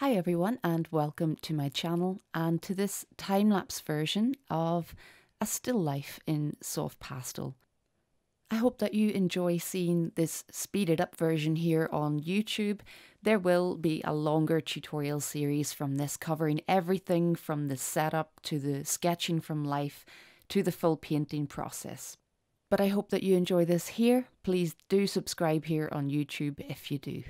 Hi everyone and welcome to my channel and to this time-lapse version of a still life in soft pastel. I hope that you enjoy seeing this speeded up version here on YouTube. There will be a longer tutorial series from this covering everything from the setup to the sketching from life to the full painting process. But I hope that you enjoy this here. Please do subscribe here on YouTube if you do.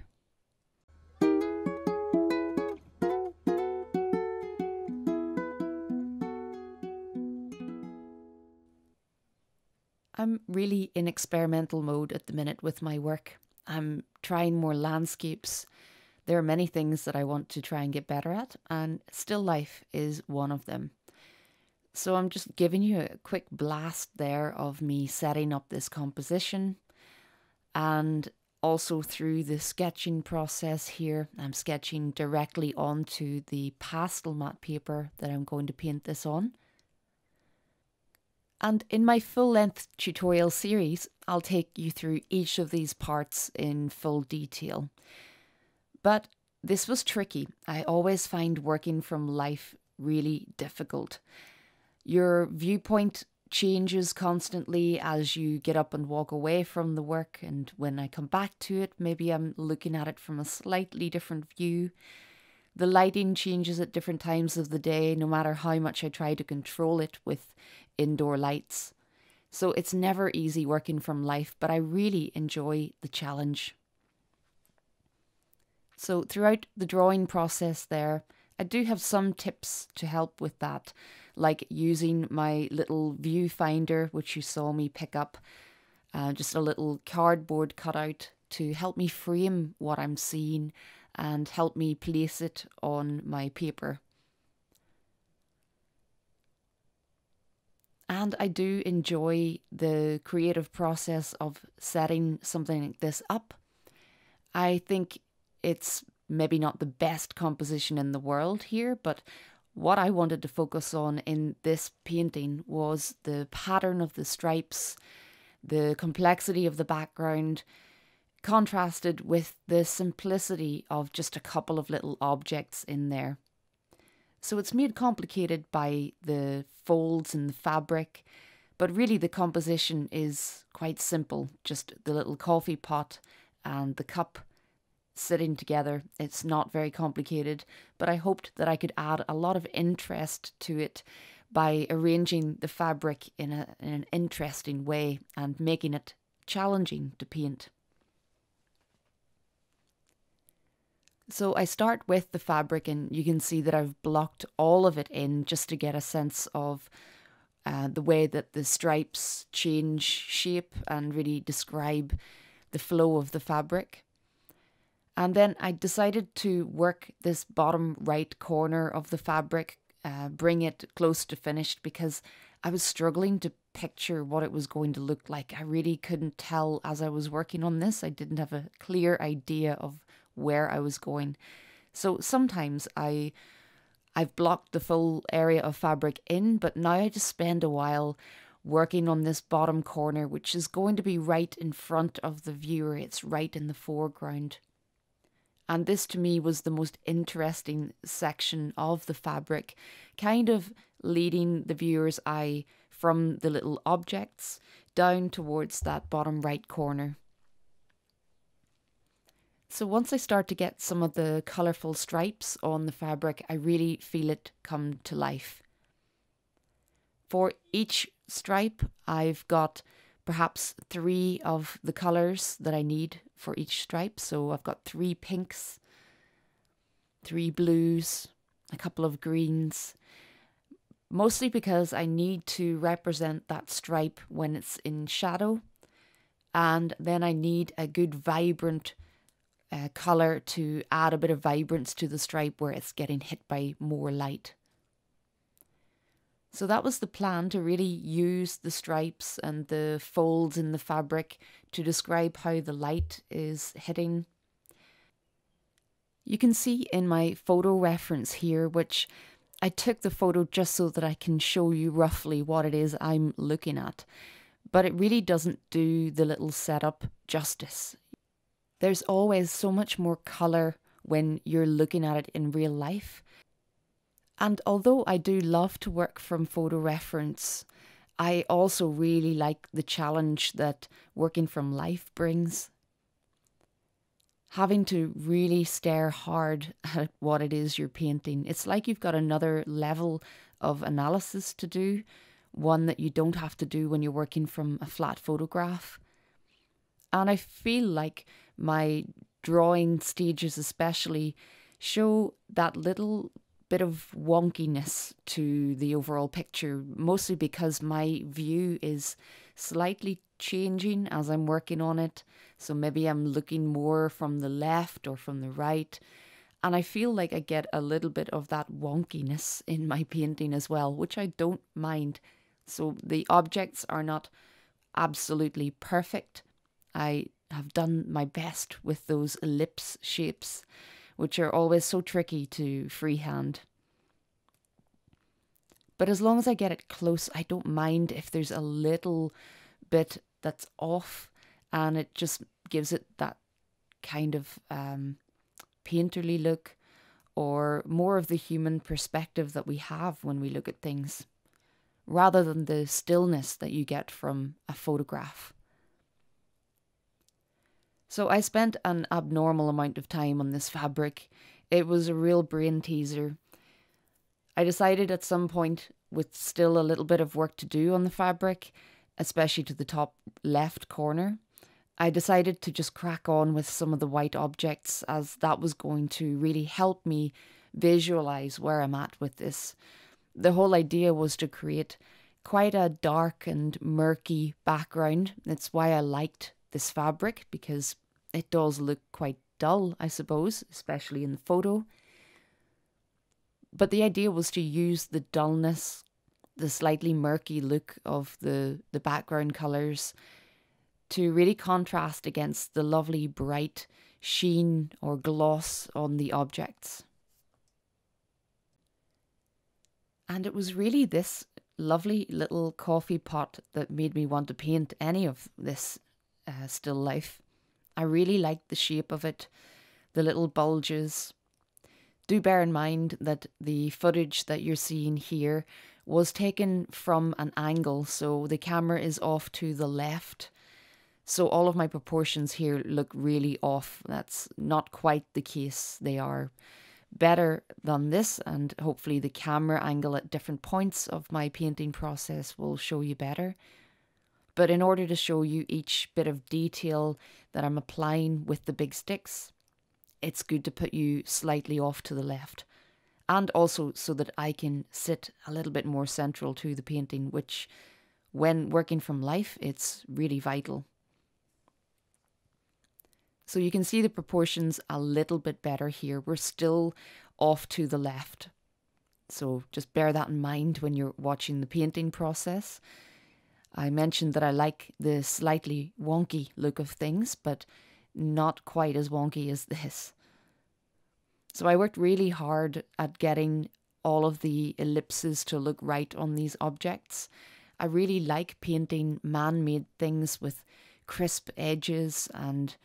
I'm really in experimental mode at the minute with my work. I'm trying more landscapes. There are many things that I want to try and get better at, and still life is one of them. So I'm just giving you a quick blast there of me setting up this composition, and also through the sketching process here, I'm sketching directly onto the pastel matte paper that I'm going to paint this on. And in my full-length tutorial series, I'll take you through each of these parts in full detail. But this was tricky. I always find working from life really difficult. Your viewpoint changes constantly as you get up and walk away from the work, and when I come back to it, maybe I'm looking at it from a slightly different view. The lighting changes at different times of the day, no matter how much I try to control it with indoor lights. So it's never easy working from life, but I really enjoy the challenge. So throughout the drawing process there, I do have some tips to help with that, like using my little viewfinder, which you saw me pick up, just a little cardboard cutout to help me frame what I'm seeing and help me place it on my paper. And I do enjoy the creative process of setting something like this up. I think it's maybe not the best composition in the world here, but what I wanted to focus on in this painting was the pattern of the stripes, the complexity of the background, contrasted with the simplicity of just a couple of little objects in there. So it's made complicated by the folds in the fabric, but really the composition is quite simple, just the little coffee pot and the cup sitting together. It's not very complicated, but I hoped that I could add a lot of interest to it by arranging the fabric in an interesting way and making it challenging to paint. So I start with the fabric, and you can see that I've blocked all of it in just to get a sense of the way that the stripes change shape and really describe the flow of the fabric. And then I decided to work this bottom right corner of the fabric, bring it close to finished, because I was struggling to picture what it was going to look like. I really couldn't tell as I was working on this. I didn't have a clear idea of where I was going. So sometimes I've blocked the full area of fabric in, but now I just spend a while working on this bottom corner, which is going to be right in front of the viewer. It's right in the foreground. And this to me was the most interesting section of the fabric, kind of leading the viewer's eye from the little objects down towards that bottom right corner. So once I start to get some of the colourful stripes on the fabric, I really feel it come to life. For each stripe, I've got perhaps 3 of the colours that I need for each stripe. So I've got 3 pinks, 3 blues, a couple of greens, mostly because I need to represent that stripe when it's in shadow. And then I need a good vibrant colour to add a bit of vibrance to the stripe where it's getting hit by more light. So that was the plan, to really use the stripes and the folds in the fabric to describe how the light is hitting. You can see in my photo reference here, which I took the photo just so that I can show you roughly what it is I'm looking at, but it really doesn't do the little setup justice. There's always so much more colour when you're looking at it in real life. And although I do love to work from photo reference, I also really like the challenge that working from life brings. Having to really stare hard at what it is you're painting. It's like you've got another level of analysis to do, one that you don't have to do when you're working from a flat photograph. And I feel like my drawing stages especially show that little bit of wonkiness to the overall picture, mostly because my view is slightly changing as I'm working on it. So maybe I'm looking more from the left or from the right. And I feel like I get a little bit of that wonkiness in my painting as well, which I don't mind. So the objects are not absolutely perfect. I have done my best with those ellipse shapes, which are always so tricky to freehand. But as long as I get it close, I don't mind if there's a little bit that's off, and it just gives it that kind of painterly look, or more of the human perspective that we have when we look at things, rather than the stillness that you get from a photograph. So I spent an abnormal amount of time on this fabric. It was a real brain teaser. I decided at some point, with still a little bit of work to do on the fabric, especially to the top left corner, I decided to just crack on with some of the white objects, as that was going to really help me visualize where I'm at with this. The whole idea was to create quite a dark and murky background. That's why I liked this fabric, because it does look quite dull, I suppose, especially in the photo. But the idea was to use the dullness, the slightly murky look of the background colours, to really contrast against the lovely bright sheen or gloss on the objects. And it was really this lovely little coffee pot that made me want to paint any of this still life. I really liked the shape of it, the little bulges. Do bear in mind that the footage that you're seeing here was taken from an angle, so the camera is off to the left. So all of my proportions here look really off. That's not quite the case. They are better than this, and hopefully the camera angle at different points of my painting process will show you better. But in order to show you each bit of detail that I'm applying with the big sticks, it's good to put you slightly off to the left. And also so that I can sit a little bit more central to the painting, which when working from life, it's really vital. So you can see the proportions a little bit better here. We're still off to the left. So just bear that in mind when you're watching the painting process. I mentioned that I like the slightly wonky look of things, but not quite as wonky as this. So I worked really hard at getting all of the ellipses to look right on these objects. I really like painting man-made things with crisp edges and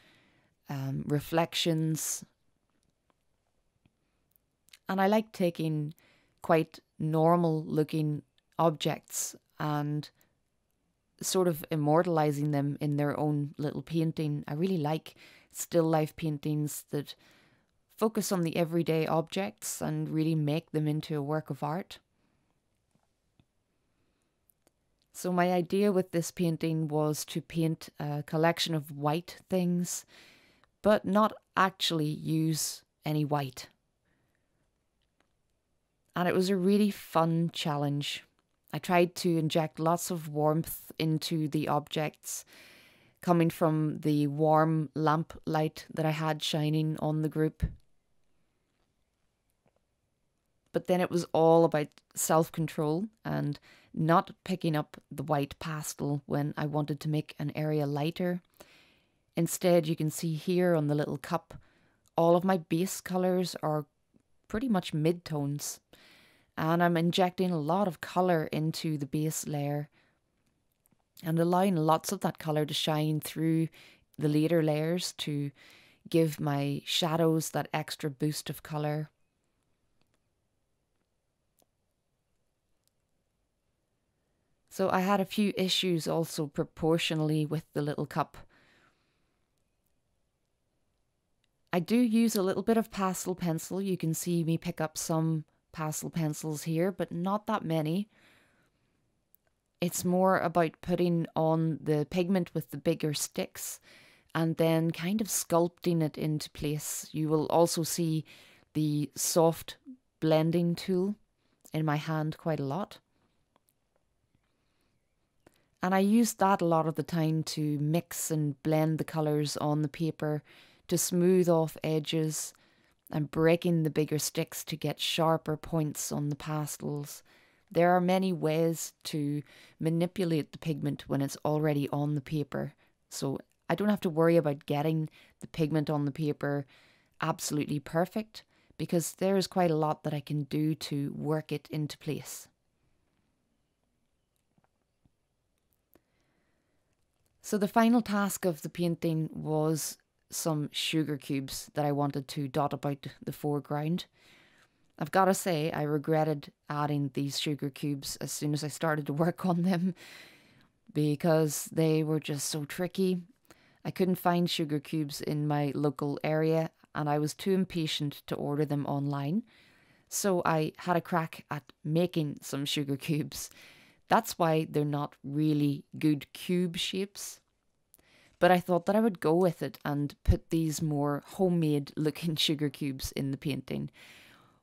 reflections. And I like taking quite normal looking objects and sort of immortalizing them in their own little painting. I really like still life paintings that focus on the everyday objects and really make them into a work of art. So my idea with this painting was to paint a collection of white things, but not actually use any white. And it was a really fun challenge. I tried to inject lots of warmth into the objects, coming from the warm lamp light that I had shining on the group. But then it was all about self-control and not picking up the white pastel when I wanted to make an area lighter. Instead, you can see here on the little cup, all of my base colours are pretty much mid-tones. And I'm injecting a lot of colour into the base layer and allowing lots of that colour to shine through the later layers to give my shadows that extra boost of colour. So I had a few issues also proportionally with the little cup. I do use a little bit of pastel pencil. You can see me pick up some pastel pencils here, but not that many. It's more about putting on the pigment with the bigger sticks and then kind of sculpting it into place. You will also see the soft blending tool in my hand quite a lot. And I use that a lot of the time to mix and blend the colours on the paper to smooth off edges and breaking the bigger sticks to get sharper points on the pastels. There are many ways to manipulate the pigment when it's already on the paper. So I don't have to worry about getting the pigment on the paper absolutely perfect because there is quite a lot that I can do to work it into place. So the final task of the painting was some sugar cubes that I wanted to dot about the foreground. I've got to say, I regretted adding these sugar cubes as soon as I started to work on them because they were just so tricky. I couldn't find sugar cubes in my local area and I was too impatient to order them online. So I had a crack at making some sugar cubes. That's why they're not really good cube shapes. But I thought that I would go with it and put these more homemade looking sugar cubes in the painting.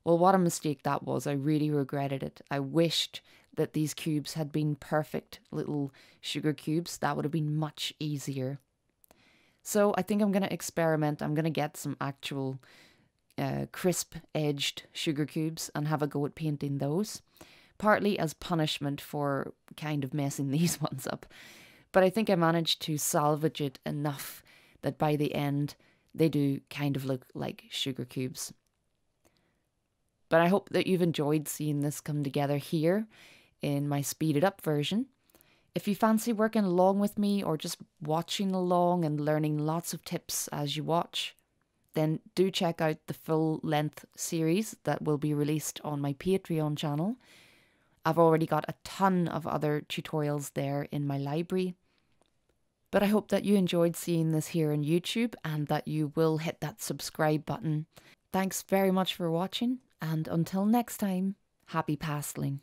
Well, what a mistake that was. I really regretted it. I wished that these cubes had been perfect little sugar cubes. That would have been much easier. So I think I'm going to experiment. I'm going to get some actual crisp edged sugar cubes and have a go at painting those. Partly as punishment for kind of messing these ones up. But I think I managed to salvage it enough that by the end they do kind of look like sugar cubes. But I hope that you've enjoyed seeing this come together here in my speeded up version. If you fancy working along with me or just watching along and learning lots of tips as you watch, then do check out the full length series that will be released on my Patreon channel. I've already got a ton of other tutorials there in my library. But I hope that you enjoyed seeing this here on YouTube and that you will hit that subscribe button. Thanks very much for watching, and until next time, happy pasteling.